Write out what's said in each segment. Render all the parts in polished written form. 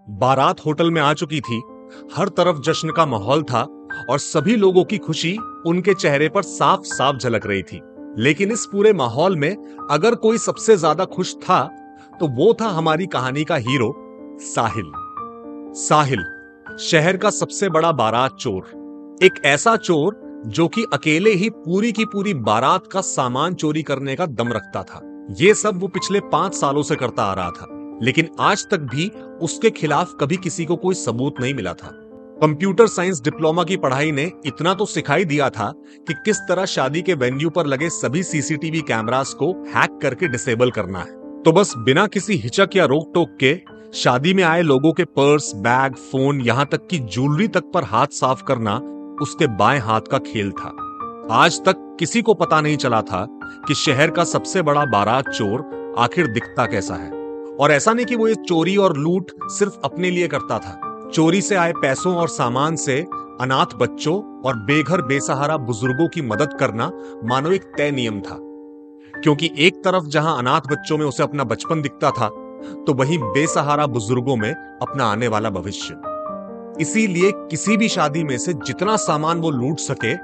बारात होटल में आ चुकी थी। हर तरफ जश्न का माहौल था और सभी लोगों की खुशी उनके चेहरे पर साफ साफ झलक रही थी। लेकिन इस पूरे माहौल में अगर कोई सबसे ज्यादा खुश था तो वो था हमारी कहानी का हीरो साहिल। साहिल शहर का सबसे बड़ा बारात चोर, एक ऐसा चोर जो कि अकेले ही पूरी की पूरी बारात का सामान चोरी करने का दम रखता था। ये सब वो पिछले 5 सालों से करता आ रहा था, लेकिन आज तक भी उसके खिलाफ कभी किसी को कोई सबूत नहीं मिला था। कंप्यूटर साइंस डिप्लोमा की पढ़ाई ने इतना तो सिखाई दिया था कि किस तरह शादी के वेन्यू पर लगे सभी सीसीटीवी कैमरास को हैक करके डिसेबल करना है। तो बस बिना किसी हिचक या रोक टोक के शादी में आए लोगों के पर्स, बैग, फोन, यहां तक कि ज्वेलरी तक पर हाथ साफ करना उसके बाएं हाथ का खेल था। आज तक किसी को पता नहीं चला था कि शहर का सबसे बड़ा बारात चोर आखिर दिखता कैसा है। और ऐसा नहीं कि वो ये चोरी और लूट सिर्फ अपने लिए करता था। चोरी से आए पैसों और सामान से अनाथ बच्चों और बेघर बेसहारा बुजुर्गों की मदद करना मानो एक तय नियम था। क्योंकि एक तरफ जहां अनाथ बच्चों में उसे अपना बचपन दिखता था, तो वहीं बेसहारा बुजुर्गों में अपना आने वाला भविष्य। इसीलिए किसी भी शादी में से जितना सामान वो लूट सके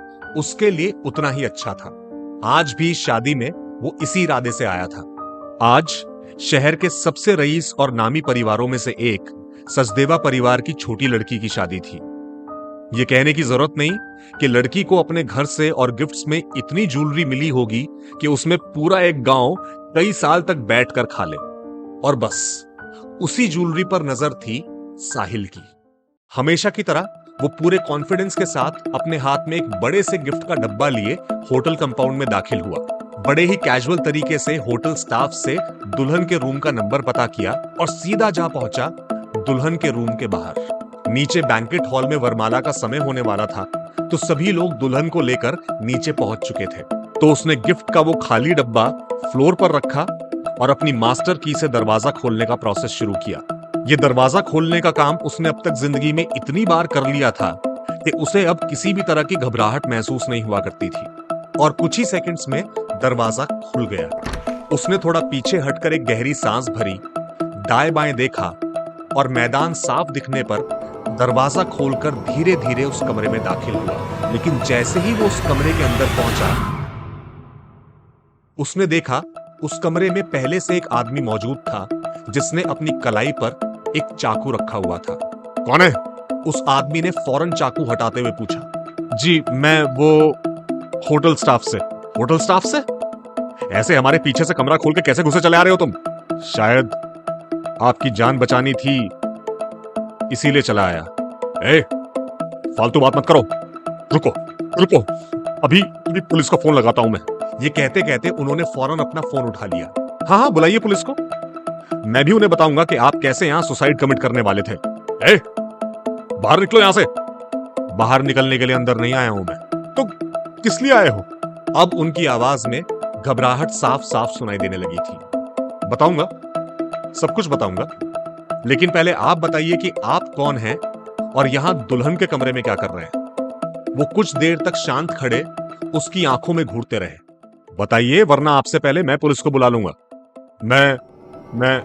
उसके लिए उतना ही अच्छा था। आज भी इस शादी में वो इसी इरादे से आया था। आज शहर के सबसे रईस और नामी परिवारों में से एक सचदेवा परिवार की छोटी लड़की की शादी थी। ये कहने की जरूरत नहीं कि लड़की को अपने घर से और गिफ्ट्स में इतनी ज्वेलरी मिली होगी कि उसमें पूरा एक गांव कई साल तक बैठकर खा ले। और बस उसी ज्वेलरी पर नजर थी साहिल की। हमेशा की तरह वो पूरे कॉन्फिडेंस के साथ अपने हाथ में एक बड़े से गिफ्ट का डब्बा लिए होटल कंपाउंड में दाखिल हुआ। बड़े ही कैजुअल तरीके से होटल स्टाफ से दुल्हन के रूम का नंबर पता किया और सीधा जा पहुंचा दुल्हन के रूम के बाहर। नीचे बैंकेट हॉल में वरमाला का समय होने वाला था, तो सभी लोग दुल्हन को लेकर नीचे पहुंच चुके थे। तो उसने गिफ्ट का वो खाली डब्बा फ्लोर पर रखा और अपनी मास्टर की से दरवाजा खोलने का प्रोसेस शुरू किया। ये दरवाजा खोलने का काम उसने अब तक जिंदगी में इतनी बार कर लिया था कि उसे अब किसी भी तरह की घबराहट महसूस नहीं हुआ करती थी। और कुछ ही सेकंड्स में दरवाजा खुल गया। उसने थोड़ा पीछे हटकर एक गहरी सांस भरी, दाएं बाएं देखा और मैदान साफ दिखने पर दरवाजा खोलकर धीरे धीरे उस कमरे में दाखिल हुआ। लेकिन जैसे ही वो उस कमरे के अंदर पहुंचा, उसने देखा उस कमरे में पहले से एक आदमी मौजूद था जिसने अपनी कलाई पर एक चाकू रखा हुआ था। कौन है? उस आदमी ने फौरन चाकू हटाते हुए पूछा। जी मैं वो होटल स्टाफ से। होटल स्टाफ से? ऐसे हमारे पीछे से कमरा खोल के कैसे घुसे चले आ रहे हो तुम? शायद आपकी जान बचानी थी इसीलिए चला आया। ए, फालतू बात मत करो। रुको रुको, अभी पुलिस को फोन लगाता हूं मैं। ये कहते कहते उन्होंने फौरन अपना फोन उठा लिया। हाँ हाँ बुलाइए पुलिस को, मैं भी उन्हें बताऊंगा कि आप कैसे यहां सुसाइड कमिट करने वाले थे। ए, बाहर निकलो यहां से। बाहर निकलने के लिए अंदर नहीं आया हूं मैं। तो किस लिए आए हो? अब उनकी आवाज में घबराहट साफ साफ सुनाई देने लगी थी। बताऊंगा, सब कुछ बताऊंगा, लेकिन पहले आप बताइए कि आप कौन हैं और यहां दुल्हन के कमरे में क्या कर रहे हैं। वो कुछ देर तक शांत खड़े उसकी आंखों में घूरते रहे। बताइए, वरना आपसे पहले मैं पुलिस को बुला लूंगा। मैं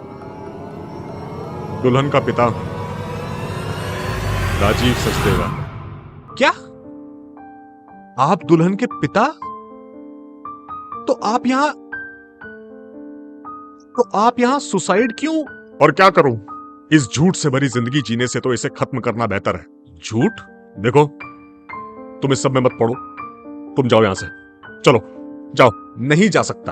दुल्हन का पिता हूं, राजीव सचदेवा। क्या? आप दुल्हन के पिता? तो आप यहां सुसाइड क्यों? और क्या करूं, इस झूठ से भरी जिंदगी जीने से तो इसे खत्म करना बेहतर है। झूठ? देखो, तुम इस सब में मत पड़ो, तुम जाओ यहां से। चलो जाओ। नहीं जा सकता।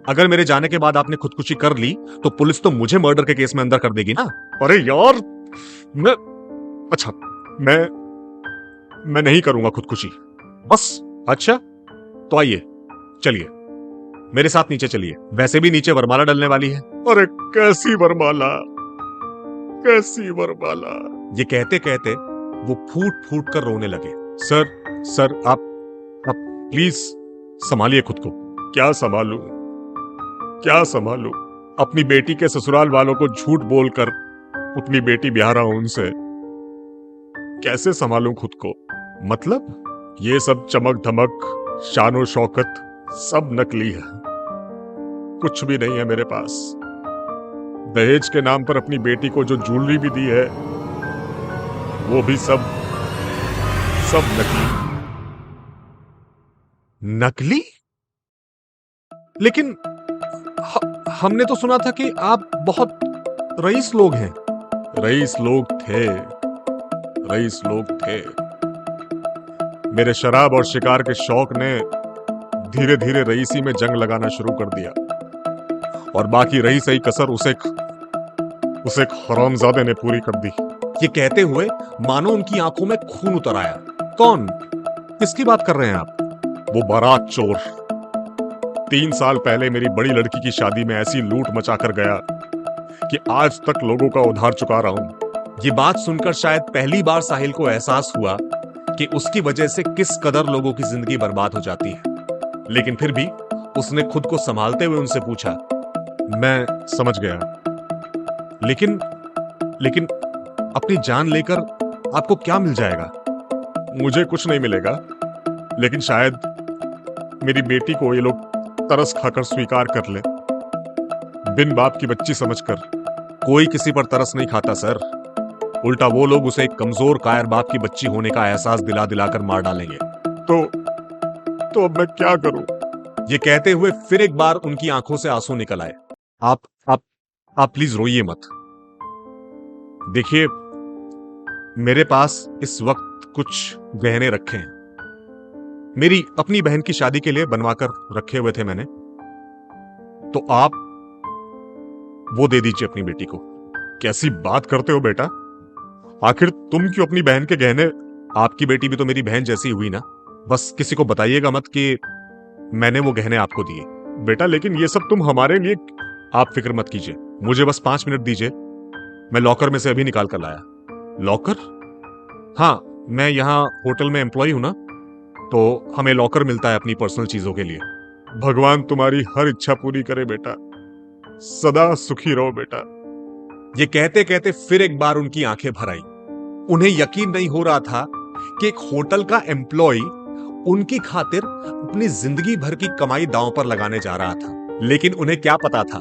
अगर मेरे जाने के बाद आपने खुदकुशी कर ली तो पुलिस तो मुझे मर्डर के केस में अंदर कर देगी ना। अरे यार, मैं नहीं करूंगा खुदकुशी, बस। अच्छा तो आइए, चलिए मेरे साथ नीचे चलिए। वैसे भी नीचे वरमाला डलने वाली है। अरे कैसी वरमाला, कैसी वरमाला। ये कहते कहते वो फूट फूट कर रोने लगे। सर आप प्लीज संभालिए खुद को। क्या संभालूं, क्या संभालूं? अपनी बेटी के ससुराल वालों को झूठ बोलकर अपनी बेटी ब्याह रहा हूं उनसे। कैसे संभालूं खुद को? मतलब ये सब चमक धमक, शानो शौकत सब नकली है। कुछ भी नहीं है मेरे पास। दहेज के नाम पर अपनी बेटी को जो ज्वेलरी भी दी है वो भी सब नकली। नकली? लेकिन हमने तो सुना था कि आप बहुत रईस लोग हैं। रईस लोग थे, रईस लोग थे। मेरे शराब और शिकार के शौक ने धीरे धीरे रईसी में जंग लगाना शुरू कर दिया और बाकी रही सही कसर उसे एक हरामजादे ने पूरी कर दी। ये कहते हुए मानो उनकी आंखों में खून उतर आया। कौन? किसकी बात कर रहे हैं आप? वो बारात चोर 3 साल पहले मेरी बड़ी लड़की की शादी में ऐसी लूट मचाकर गया कि आज तक लोगों का उधार चुका रहा हूं। ये बात सुनकर शायद पहली बार साहिल को एहसास हुआ कि उसकी वजह से किस कदर लोगों की जिंदगी बर्बाद हो जाती है। लेकिन फिर भी उसने खुद को संभालते हुए उनसे पूछा, मैं समझ गया। लेकिन अपनी जान लेकर आपको क्या मिल जाएगा? मुझे कुछ नहीं मिलेगा, लेकिन शायद मेरी बेटी को ये लोग तरस खाकर स्वीकार कर ले, बिन बाप की बच्ची समझकर। कोई किसी पर तरस नहीं खाता सर। उल्टा वो लोग उसे एक कमजोर कायर बाप की बच्ची होने का एहसास दिला दिलाकर मार डालेंगे। तो अब मैं क्या करूं? ये कहते हुए फिर एक बार उनकी आंखों से आंसू निकल आए। आप प्लीज रोइए मत। देखिए, मेरे पास इस वक्त कुछ गहने रखे हैं, मेरी अपनी बहन की शादी के लिए बनवाकर रखे हुए थे मैंने। तो आप वो दे दीजिए अपनी बेटी को। कैसी बात करते हो बेटा? आखिर तुम क्यों अपनी बहन के गहने? आपकी बेटी भी तो मेरी बहन जैसी हुई ना। बस किसी को बताइएगा मत कि मैंने वो गहने आपको दिए। बेटा, लेकिन ये सब तुम हमारे लिए। आप फिक्र मत कीजिए, मुझे बस 5 मिनट दीजिए, मैं लॉकर में से अभी निकाल कर लाया। लॉकर? हाँ, मैं यहाँ होटल में एम्प्लॉय हूं ना, तो हमें लॉकर मिलता है अपनी पर्सनल चीजों के लिए। भगवान तुम्हारी हर इच्छा पूरी करे बेटा, सदा सुखी रहो बेटा। ये कहते कहते फिर एक बार उनकी आंखें भर आई। उन्हें यकीन नहीं हो रहा था कि एक होटल का एम्प्लॉय उनकी खातिर अपनी जिंदगी भर की कमाई दांव पर लगाने जा रहा था। लेकिन उन्हें क्या पता था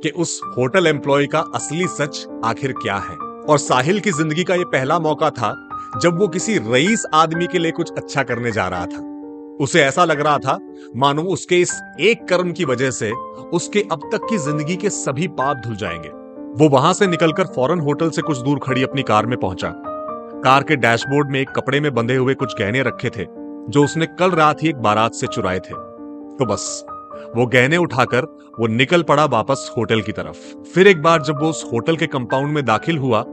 कि उस होटल एम्प्लॉय का असली सच आखिर क्या है। और साहिल की जिंदगी का यह पहला मौका था जब वो किसी रईस आदमी के लिए कुछ अच्छा करने जा रहा था। उसे ऐसा लग रहा था मानो उसके इस एक कर्म की वजह से उसके अब तक की जिंदगी के सभी पाप धुल जाएंगे। वो वहां से निकलकर फौरन होटल से कुछ दूर खड़ी अपनी कार में पहुंचा। कार के डैशबोर्ड में एक कपड़े में बंधे हुए कुछ गहने रखे थे जो उसने कल रात ही एक बारात से चुराए थे। तो बस वो गहने उठाकर वो निकल पड़ा वापस होटल की तरफ। फिर एक बार जब वो उस होटल के कंपाउंड में दाखिल हुआ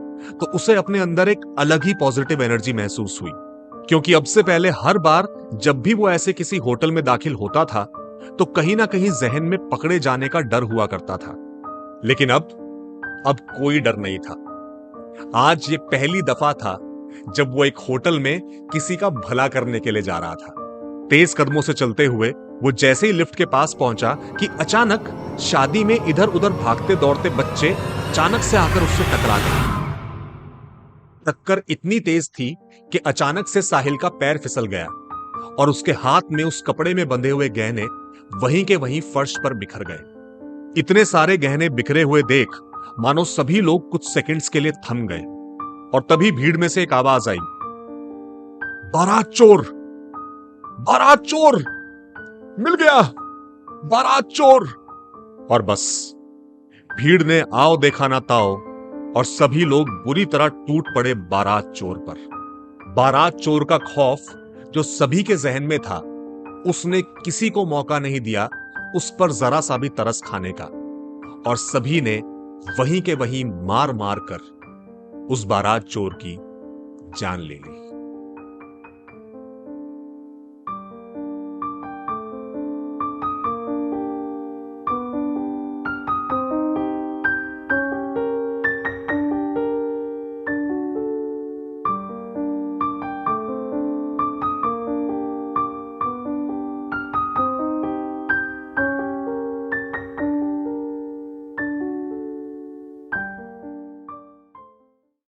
तो उसे अपने अंदर एक अलग ही पॉजिटिव एनर्जी महसूस हुई, क्योंकि अब से पहले हर बार जब भी वो ऐसे किसी होटल में दाखिल होता था तो कहीं ना कहीं जहन में पकड़े जाने का डर हुआ करता था। लेकिन अब कोई डर नहीं था। आज ये पहली दफा था जब वो एक होटल में किसी का भला करने के लिए जा रहा था। तेज कदमों से चलते हुए वो जैसे ही लिफ्ट के पास पहुंचा कि अचानक शादी में इधर उधर भागते दौड़ते बच्चे अचानक से आकर उससे टकरा गए। टक्कर इतनी तेज थी कि अचानक से साहिल का पैर फिसल गया और उसके हाथ में उस कपड़े में बंधे हुए गहने वहीं के वहीं फर्श पर बिखर गए। इतने सारे गहने बिखरे हुए देख मानो सभी लोग कुछ सेकंड्स के लिए थम गए और तभी भीड़ में से एक आवाज आई, बारात चोर, बारात चोर, मिल गया, बारात चोर। और बस भीड़ ने आओ देखा ना ताओ और सभी लोग बुरी तरह टूट पड़े बारात चोर पर। बारात चोर का खौफ जो सभी के जहन में था, उसने किसी को मौका नहीं दिया उस पर जरा सा भी तरस खाने का, और सभी ने वहीं के वहीं मार मार कर उस बारात चोर की जान ले ली।